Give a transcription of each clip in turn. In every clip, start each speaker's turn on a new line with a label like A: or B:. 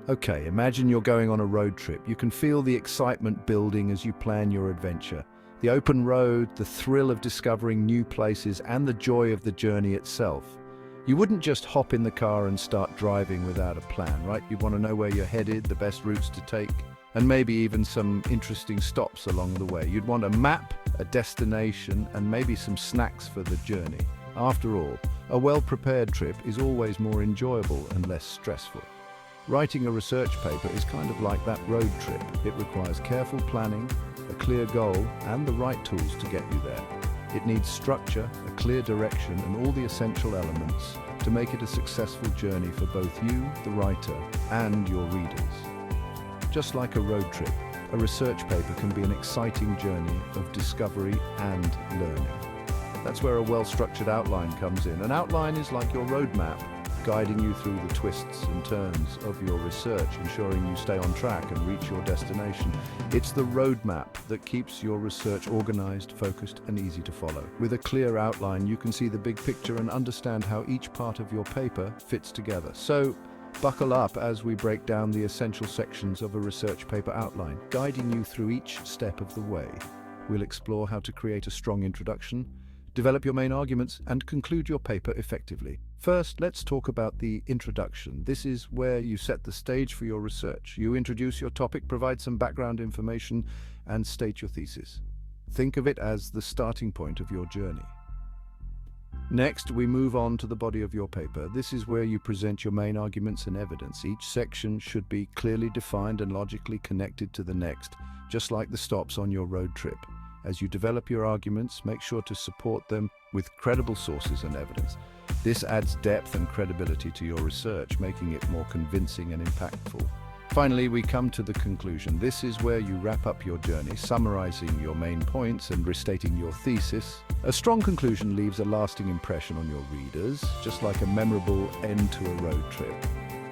A: Okay, imagine you're going on a road trip. You can feel the excitement building as you plan your adventure. The open road, the thrill of discovering new places, and the joy of the journey itself. You wouldn't just hop in the car and start driving without a plan, right? You want to know where you're headed, the best routes to take, and maybe even some interesting stops along the way. You'd want a map, a destination, and maybe some snacks for the journey. After all, a well-prepared trip is always more enjoyable and less stressful. Writing a research paper is kind of like that road trip. It requires careful planning, a clear goal, and the right tools to get you there. It needs structure, a clear direction, and all the essential elements to make it a successful journey for both you, the writer, and your readers. Just like a road trip, a research paper can be an exciting journey of discovery and learning. That's where a well-structured outline comes in. An outline is like your roadmap, guiding you through the twists and turns of your research, ensuring you stay on track and reach your destination. It's the roadmap that keeps your research organized, focused, and easy to follow. With a clear outline, you can see the big picture and understand how each part of your paper fits together. So, buckle up as we break down the essential sections of a research paper outline, guiding you through each step of the way. We'll explore how to create a strong introduction, develop your main arguments, and conclude your paper effectively. First, let's talk about the introduction. This is where you set the stage for your research. You introduce your topic, provide some background information, and state your thesis. Think of it as the starting point of your journey. Next, we move on to the body of your paper. This is where you present your main arguments and evidence. Each section should be clearly defined and logically connected to the next, just like the stops on your road trip. As you develop your arguments, make sure to support them with credible sources and evidence. This adds depth and credibility to your research, making it more convincing and impactful. Finally, we come to the conclusion. This is where you wrap up your journey, summarizing your main points and restating your thesis. A strong conclusion leaves a lasting impression on your readers, just like a memorable end to a road trip.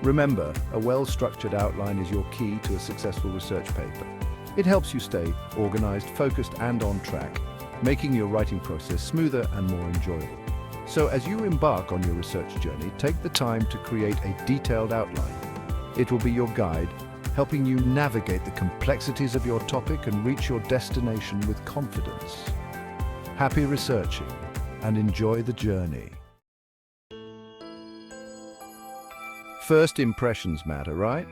A: Remember, a well-structured outline is your key to a successful research paper. It helps you stay organized, focused, and on track, making your writing process smoother and more enjoyable. So as you embark on your research journey, take the time to create a detailed outline. It will be your guide, helping you navigate the complexities of your topic and reach your destination with confidence. Happy researching and enjoy the journey. First impressions matter, right?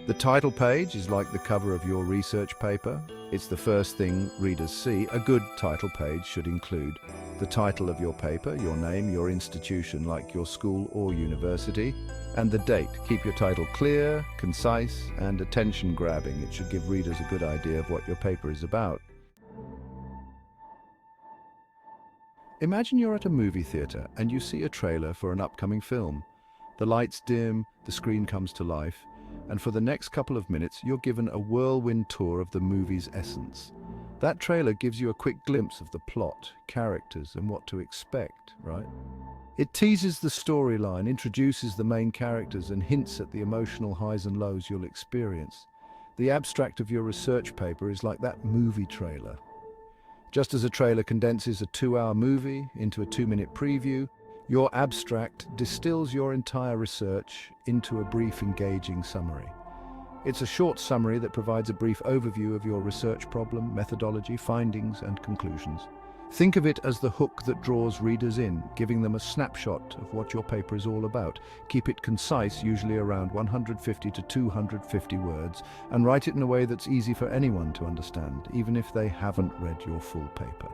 A: The title page is like the cover of your research paper. It's the first thing readers see. A good title page should include the title of your paper, your name, your institution like your school or university, and the date. Keep your title clear, concise, and attention-grabbing. It should give readers a good idea of what your paper is about. Imagine you're at a movie theater and you see a trailer for an upcoming film. The lights dim, the screen comes to life, and for the next couple of minutes, you're given a whirlwind tour of the movie's essence. That trailer gives you a quick glimpse of the plot, characters, and what to expect, right? It teases the storyline, introduces the main characters, and hints at the emotional highs and lows you'll experience. The abstract of your research paper is like that movie trailer. Just as a trailer condenses a 2-hour movie into a 2-minute preview, your abstract distills your entire research into a brief, engaging summary. It's a short summary that provides a brief overview of your research problem, methodology, findings, and conclusions. Think of it as the hook that draws readers in, giving them a snapshot of what your paper is all about. Keep it concise, usually around 150 to 250 words, and write it in a way that's easy for anyone to understand, even if they haven't read your full paper.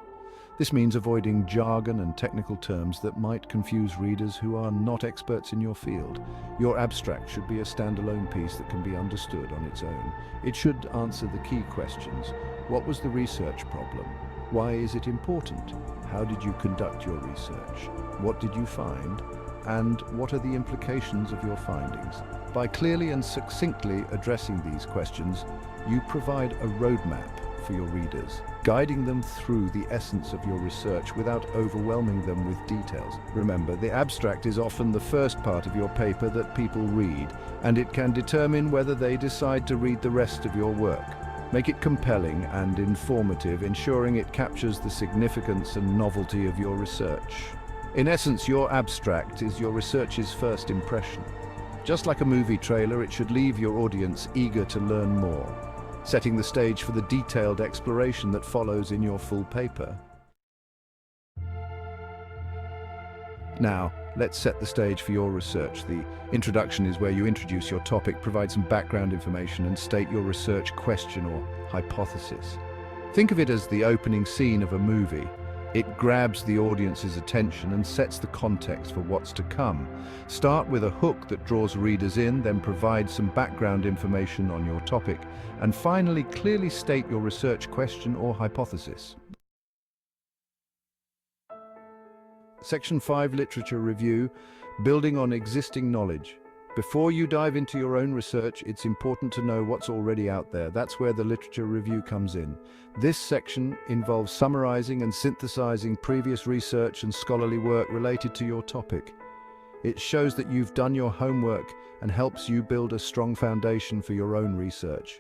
A: This means avoiding jargon and technical terms that might confuse readers who are not experts in your field. Your abstract should be a standalone piece that can be understood on its own. It should answer the key questions. What was the research problem? Why is it important? How did you conduct your research? What did you find? And what are the implications of your findings? By clearly and succinctly addressing these questions, you provide a roadmap for your readers, guiding them through the essence of your research without overwhelming them with details. Remember, the abstract is often the first part of your paper that people read, and it can determine whether they decide to read the rest of your work. Make it compelling and informative, ensuring it captures the significance and novelty of your research. In essence, your abstract is your research's first impression. Just like a movie trailer, it should leave your audience eager to learn more, setting the stage for the detailed exploration that follows in your full paper. Now, let's set the stage for your research. The introduction is where you introduce your topic, provide some background information, and state your research question or hypothesis. Think of it as the opening scene of a movie. It grabs the audience's attention and sets the context for what's to come. Start with a hook that draws readers in, then provide some background information on your topic, and finally clearly state your research question or hypothesis. Section 5, Literature Review, building on existing knowledge. Before you dive into your own research, it's important to know what's already out there. That's where the literature review comes in. This section involves summarizing and synthesizing previous research and scholarly work related to your topic. It shows that you've done your homework and helps you build a strong foundation for your own research.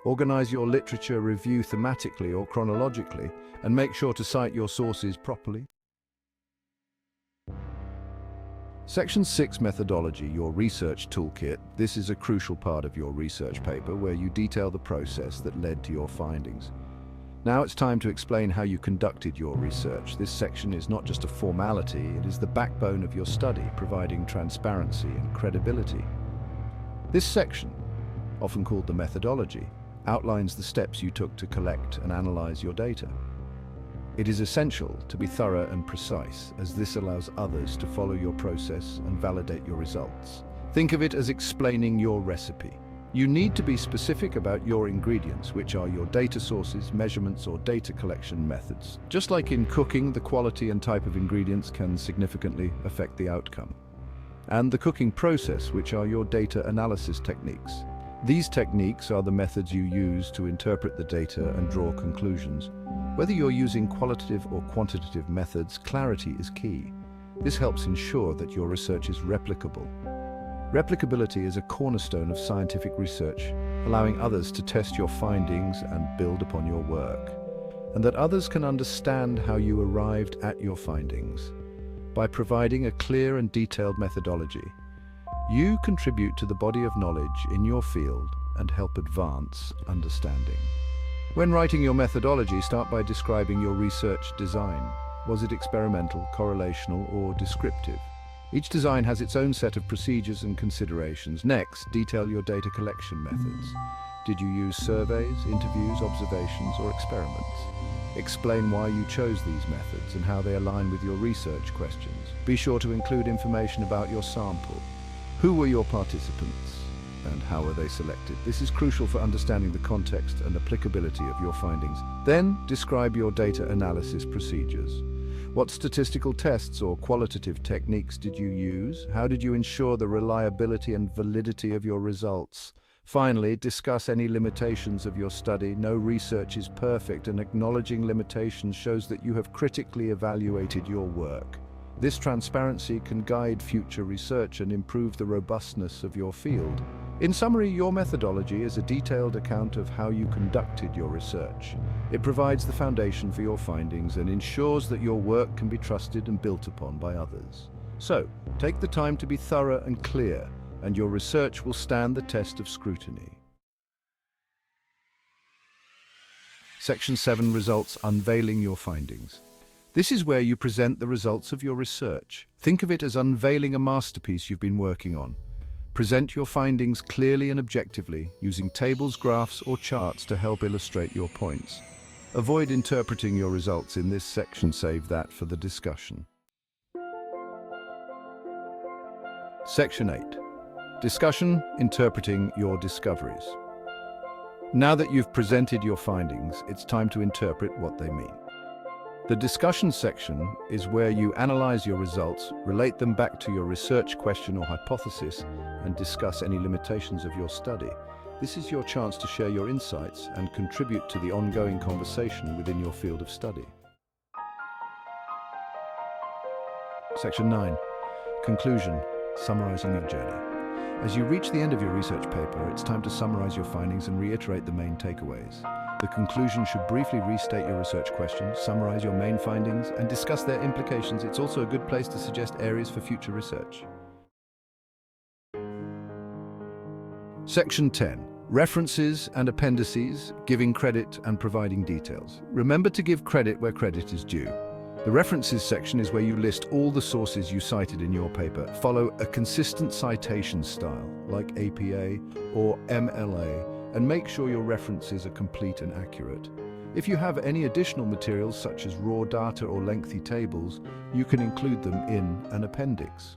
A: Organize your literature review thematically or chronologically, and make sure to cite your sources properly. Section 6, Methodology, your research toolkit. This is a crucial part of your research paper where you detail the process that led to your findings. Now it's time to explain how you conducted your research. This section is not just a formality, it is the backbone of your study, providing transparency and credibility. This section, often called the methodology, outlines the steps you took to collect and analyze your data. It is essential to be thorough and precise, as this allows others to follow your process and validate your results. Think of it as explaining your recipe. You need to be specific about your ingredients, which are your data sources, measurements, or data collection methods. Just like in cooking, the quality and type of ingredients can significantly affect the outcome. And the cooking process, which are your data analysis techniques. These techniques are the methods you use to interpret the data and draw conclusions. Whether you're using qualitative or quantitative methods, clarity is key. This helps ensure that your research is replicable. Replicability is a cornerstone of scientific research, allowing others to test your findings and build upon your work, and that others can understand how you arrived at your findings. By providing a clear and detailed methodology, you contribute to the body of knowledge in your field and help advance understanding. When writing your methodology, start by describing your research design. Was it experimental, correlational, or descriptive? Each design has its own set of procedures and considerations. Next, detail your data collection methods. Did you use surveys, interviews, observations, or experiments? Explain why you chose these methods and how they align with your research questions. Be sure to include information about your sample. Who were your participants? And how were they selected? This is crucial for understanding the context and applicability of your findings. Then, describe your data analysis procedures. What statistical tests or qualitative techniques did you use? How did you ensure the reliability and validity of your results? Finally, discuss any limitations of your study. No research is perfect, and acknowledging limitations shows that you have critically evaluated your work. This transparency can guide future research and improve the robustness of your field. In summary, your methodology is a detailed account of how you conducted your research. It provides the foundation for your findings and ensures that your work can be trusted and built upon by others. So, take the time to be thorough and clear, and your research will stand the test of scrutiny. Section 7, Results, unveiling your findings. This is where you present the results of your research. Think of it as unveiling a masterpiece you've been working on. Present your findings clearly and objectively, using tables, graphs, or charts to help illustrate your points. Avoid interpreting your results in this section, save that for the discussion. Section 8. Discussion, interpreting your discoveries. Now that you've presented your findings, it's time to interpret what they mean. The discussion section is where you analyze your results, relate them back to your research question or hypothesis, and discuss any limitations of your study. This is your chance to share your insights and contribute to the ongoing conversation within your field of study. Section 9. Conclusion, summarizing your journey. As you reach the end of your research paper, it's time to summarize your findings and reiterate the main takeaways. The conclusion should briefly restate your research question, summarize your main findings, and discuss their implications. It's also a good place to suggest areas for future research. Section 10. References and appendices, giving credit and providing details. Remember to give credit where credit is due. The references section is where you list all the sources you cited in your paper. Follow a consistent citation style, like APA or MLA, and make sure your references are complete and accurate. If you have any additional materials such as raw data or lengthy tables, you can include them in an appendix.